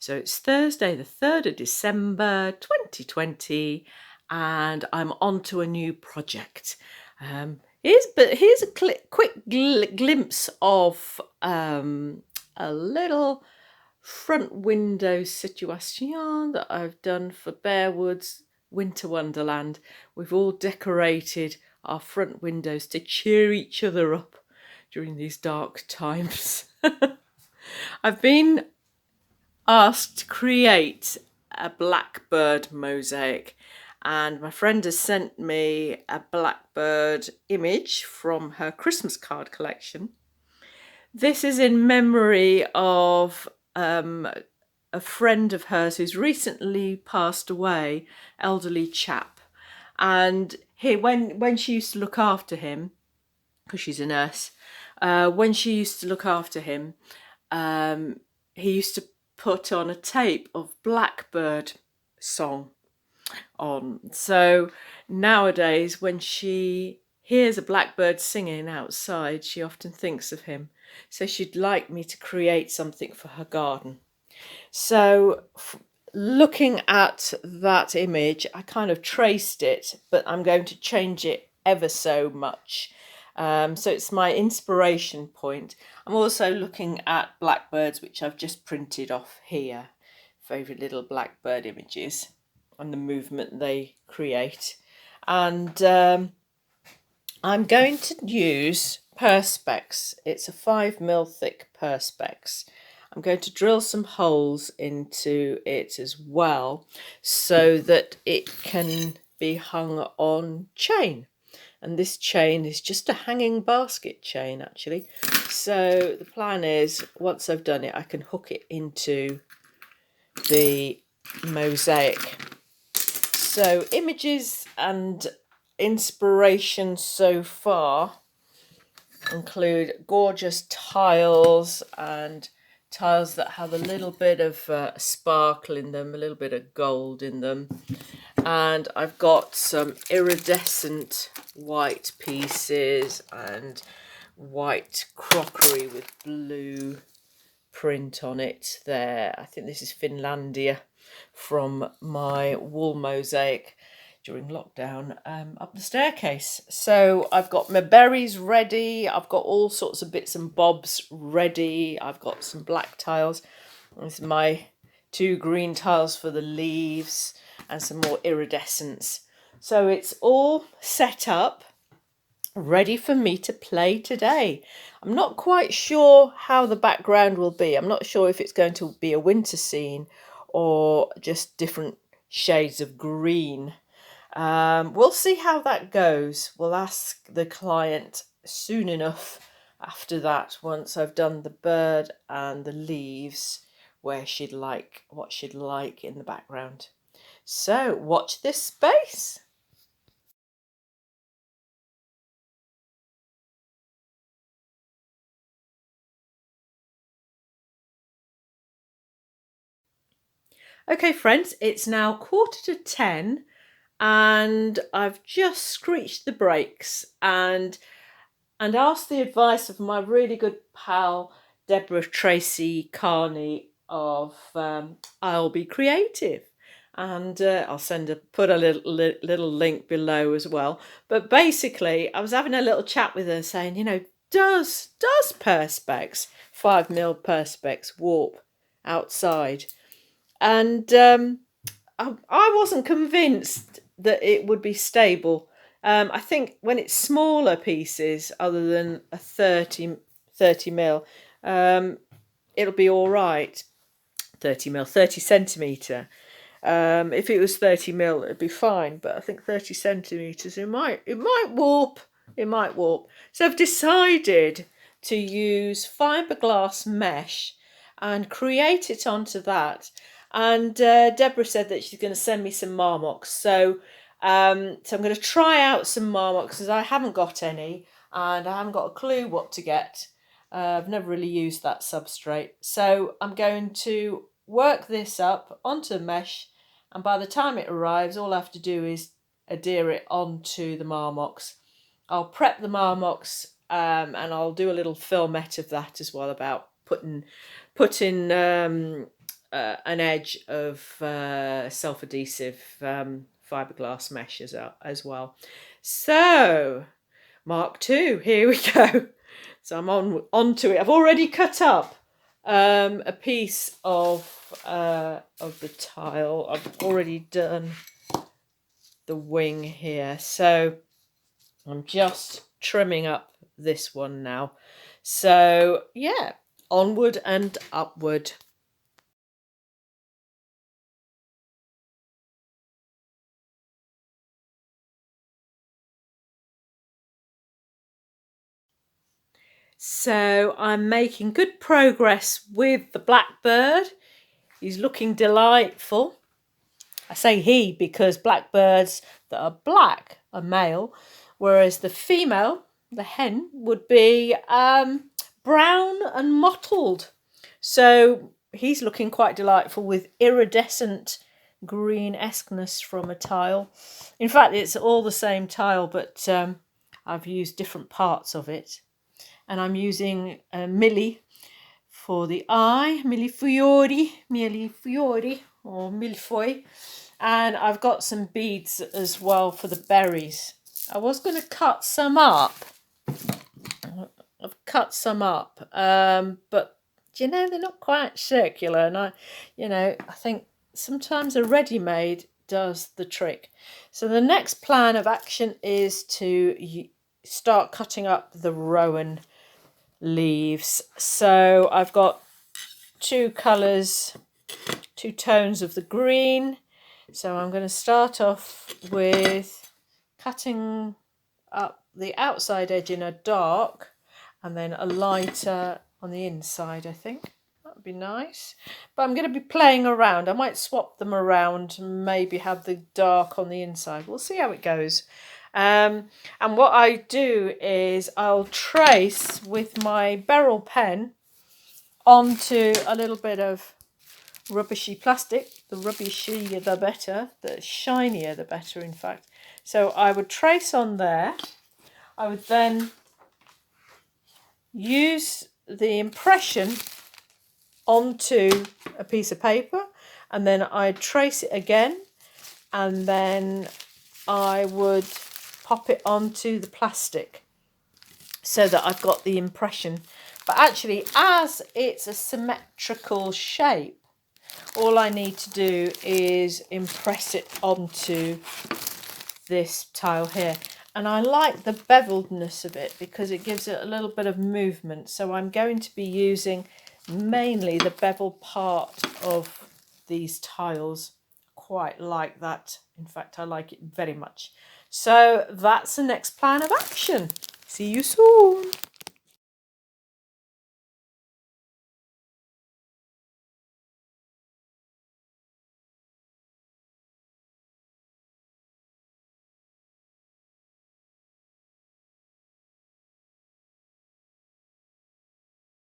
So it's Thursday the 3rd of December 2020 and I'm on to a new project. Here's a quick glimpse of a little front window situation that I've done for Bearwood's Winter Wonderland. We've all decorated our front windows to cheer each other up during these dark times. I've been asked to create a Blackbird mosaic, and my friend has sent me a Blackbird image from her Christmas card collection. This is in memory of a friend of hers who's recently passed away, elderly chap, and when she used to look after him, because she's a nurse, when she used to look after him, he used to put on a tape of Blackbird song on. So nowadays, when she hears a blackbird singing outside, she often thinks of him. So she'd like me to create something for her garden. So looking at that image, I kind of traced it, but I'm going to change it ever so much. So it's my inspiration point. I'm also looking at blackbirds, which I've just printed off here. Favourite little blackbird images and the movement they create. And I'm going to use Perspex. It's a 5mm thick Perspex. I'm going to drill some holes into it as well so that it can be hung on chain. And this chain is just a hanging basket chain, actually. So the plan is, once I've done it, I can hook it into the mosaic. So images and inspiration so far include gorgeous tiles and tiles that have a little bit of sparkle in them, a little bit of gold in them. And I've got some iridescent white pieces and white crockery with blue print on it there. I think this is Finlandia from my wall mosaic during lockdown up the staircase. So I've got my berries ready. I've got all sorts of bits and bobs ready. I've got some black tiles. This is my 2 green tiles for the leaves and some more iridescence. So it's all set up, ready for me to play today. I'm not quite sure how the background will be. I'm not sure if it's going to be a winter scene or just different shades of green. We'll see how that goes. We'll ask the client soon enough after that, once I've done the bird and the leaves, what she'd like in the background. So watch this space. Okay, friends, it's now 9:45 and I've just screeched the brakes and asked the advice of my really good pal Deborah Tracy Carney of I'll Be Creative, and I'll put a little link below as well. But basically, I was having a little chat with her, saying, does Perspex 5mm Perspex warp outside? And I wasn't convinced that it would be stable. I think when it's smaller pieces, other than a 30 mil, it'll be all right. 30 mil, 30 centimetre. If it was 30 mil, it'd be fine. But I think 30 centimetres, it might warp. It might warp. So I've decided to use fiberglass mesh and create it onto that. And Deborah said that she's going to send me some marmox. So I'm going to try out some marmox because I haven't got any and I haven't got a clue what to get. I've never really used that substrate. So I'm going to work this up onto the mesh, and by the time it arrives, all I have to do is adhere it onto the marmox. I'll prep the marmox and I'll do a little filmette of that as well, about putting an edge of self-adhesive fiberglass mesh as well. So Mark 2, here we go. So I'm onto it. I've already cut up a piece of the tile. I've already done the wing here, so I'm just trimming up this one now. So yeah, onward and upward. So I'm making good progress with the Blackbird. He's looking delightful. I say he because blackbirds that are black are male, whereas the female, the hen, would be brown and mottled. So he's looking quite delightful with iridescent green-esqueness from a tile. In fact, it's all the same tile, but I've used different parts of it. And I'm using Millie for the eye, Millefiori, or Millefoy. And I've got some beads as well for the berries. I was going to cut some up. I've cut some up, but you know, they're not quite circular. And I think sometimes a ready-made does the trick. So the next plan of action is to start cutting up the rowan leaves. So I've got two colours, two tones of the green. So I'm going to start off with cutting up the outside edge in a dark and then a lighter on the inside, I think. That would be nice. But I'm going to be playing around. I might swap them around and maybe have the dark on the inside. We'll see how it goes. And what I do is I'll trace with my beryl pen onto a little bit of rubbishy plastic. The rubbishy the better, the shinier the better, in fact. So I would trace on there. I would then use the impression onto a piece of paper, and then I'd trace it again, and then I would pop it onto the plastic so that I've got the impression. But actually, as it's a symmetrical shape, all I need to do is impress it onto this tile here. And I like the beveledness of it because it gives it a little bit of movement. So I'm going to be using mainly the beveled part of these tiles. Quite like that. In fact, I like it very much. So that's the next plan of action. See you soon.